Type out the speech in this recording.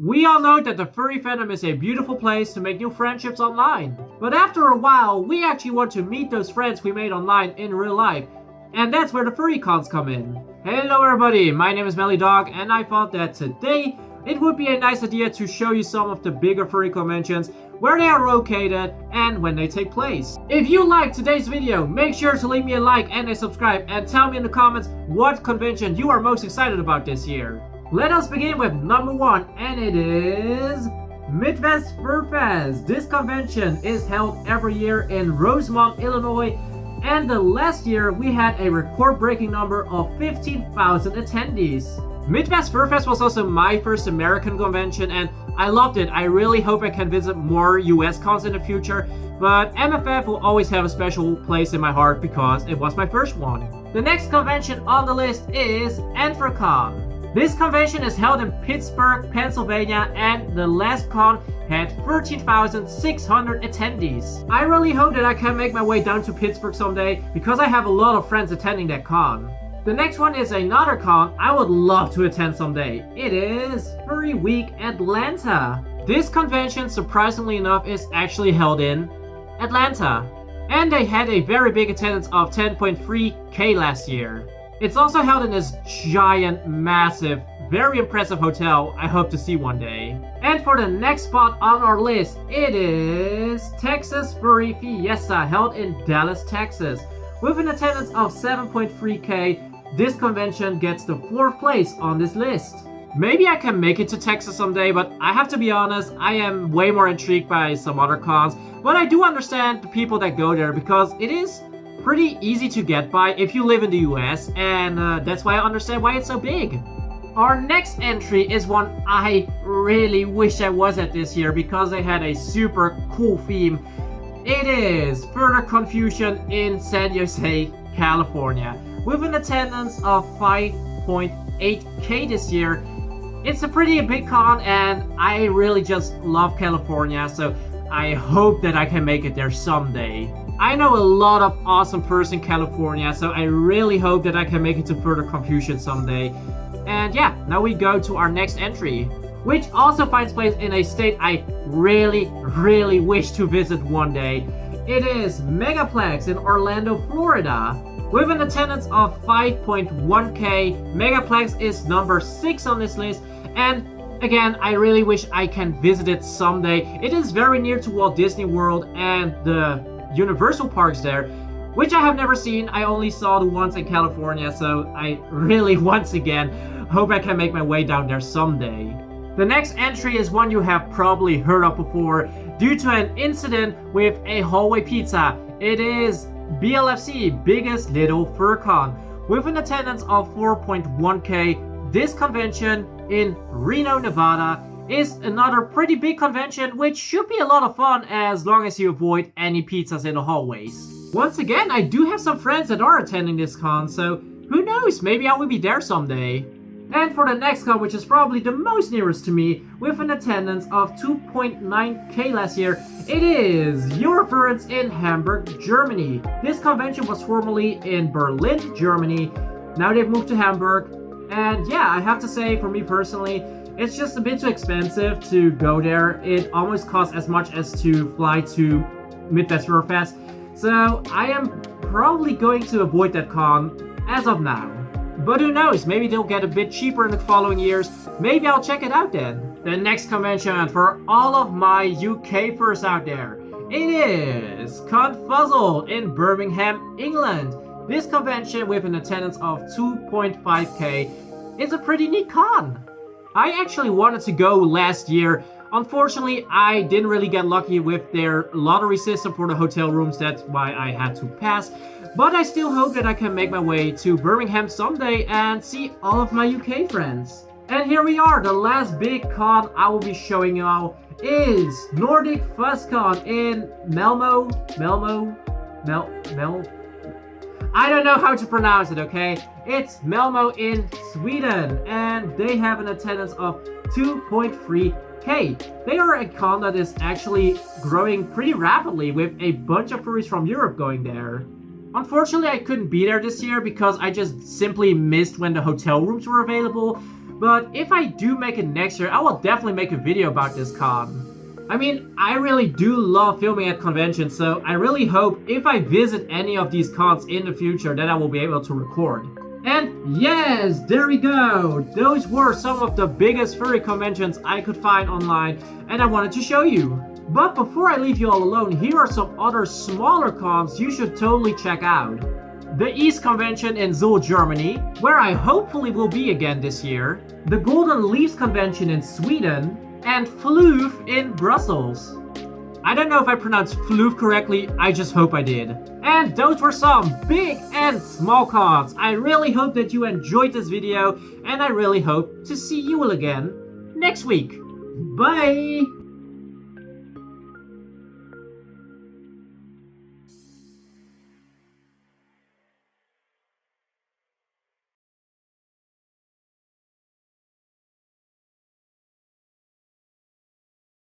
We all know that the furry fandom is a beautiful place to make new friendships online. But after a while, we actually want to meet those friends we made online in real life. And that's where the furry cons come in. Hello everybody, my name is Melly Dog, and I thought that today it would be a nice idea to show you some of the bigger furry conventions, where they are located and when they take place. If you liked today's video, make sure to leave me a like and a subscribe and tell me in the comments what convention you are most excited about this year. Let us begin with number 1, and it is Midfest Furfest. This convention is held every year in Rosemont, Illinois, and the last year we had a record-breaking number of 15,000 attendees. Midfest Furfest was also my first American convention, and I loved it. I really hope I can visit more US cons in the future, but MFF will always have a special place in my heart because it was my first one. The next convention on the list is Anthrocon. This convention is held in Pittsburgh, Pennsylvania, and the last con had 13,600 attendees. I really hope that I can make my way down to Pittsburgh someday because I have a lot of friends attending that con. The next one is another con I would love to attend someday. It is Furry Week Atlanta. This convention, surprisingly enough, is actually held in Atlanta. And they had a very big attendance of 10.3K last year. It's also held in this giant, massive, very impressive hotel I hope to see one day. And for the next spot on our list, it is Texas Fie Fiesta, held in Dallas, Texas. With an attendance of 7.3K, this convention gets the 4th place on this list. Maybe I can make it to Texas someday, but I have to be honest, I am way more intrigued by some other cons. But I do understand the people that go there because it is pretty easy to get by if you live in the US, and that's why I understand why it's so big. Our next entry is one I really wish I was at this year because they had a super cool theme. It is Further Confusion in San Jose, California, with an attendance of 5.8K this year. It's a pretty big con, and I really just love California, so I hope that I can make it there someday. I know a lot of awesome furs in California, so I really hope that I can make it to Further Confusion someday. And yeah, now we go to our next entry, which also finds place in a state I really wish to visit one day. It is Megaplex in Orlando, Florida. With an attendance of 5.1K, Megaplex is number 6 on this list, and again, I really wish I can visit it someday. It is very near to Walt Disney World and the Universal parks there, which I have never seen. I only saw the ones in California, so I really, once again, hope I can make my way down there someday. The next entry is one you have probably heard of before due to an incident with a hallway pizza. It is BLFC, Biggest Little Fur Con. With an attendance of 4.1K, this convention in Reno, Nevada is another pretty big convention, which should be a lot of fun as long as you avoid any pizzas in the hallways. Once again, I do have some friends that are attending this con, so who knows, maybe I will be there someday. And for the next con, which is probably the most nearest to me, with an attendance of 2.9K last year, it is Eurofurence in Hamburg, Germany. This convention was formerly in Berlin, Germany. Now they've moved to Hamburg. And yeah, I have to say, for me personally, it's just a bit too expensive to go there. It almost costs as much as to fly to Midfest Furfest. So I am probably going to avoid that con as of now. But who knows, maybe they'll get a bit cheaper in the following years. Maybe I'll check it out then. The next convention for all of my UK furs out there, it is Confuzzle in Birmingham, England. This convention with an attendance of 2.5K is a pretty neat con. I actually wanted to go last year. Unfortunately, I didn't really get lucky with their lottery system for the hotel rooms. That's why I had to pass. But I still hope that I can make my way to Birmingham someday and see all of my UK friends. And here we are, the last big con I will be showing y'all is Nordic FuzzCon in Malmo. I don't know how to pronounce it, okay? It's Malmo in Sweden, and they have an attendance of 2.3K. They are a con that is actually growing pretty rapidly with a bunch of furries from Europe going there. Unfortunately, I couldn't be there this year because I just simply missed when the hotel rooms were available. But if I do make it next year, I will definitely make a video about this con. I mean, I really do love filming at conventions, so I really hope if I visit any of these cons in the future that I will be able to record. And yes, there we go! Those were some of the biggest furry conventions I could find online, and I wanted to show you. But before I leave you all alone, here are some other smaller cons you should totally check out. The East Convention in Seoul, Germany, where I hopefully will be again this year. The Golden Leaves Convention in Sweden, and Floof in Brussels. I don't know if I pronounced Floof correctly, I just hope I did. And those were some big and small cons. I really hope that you enjoyed this video, and I really hope to see you all again next week. Bye!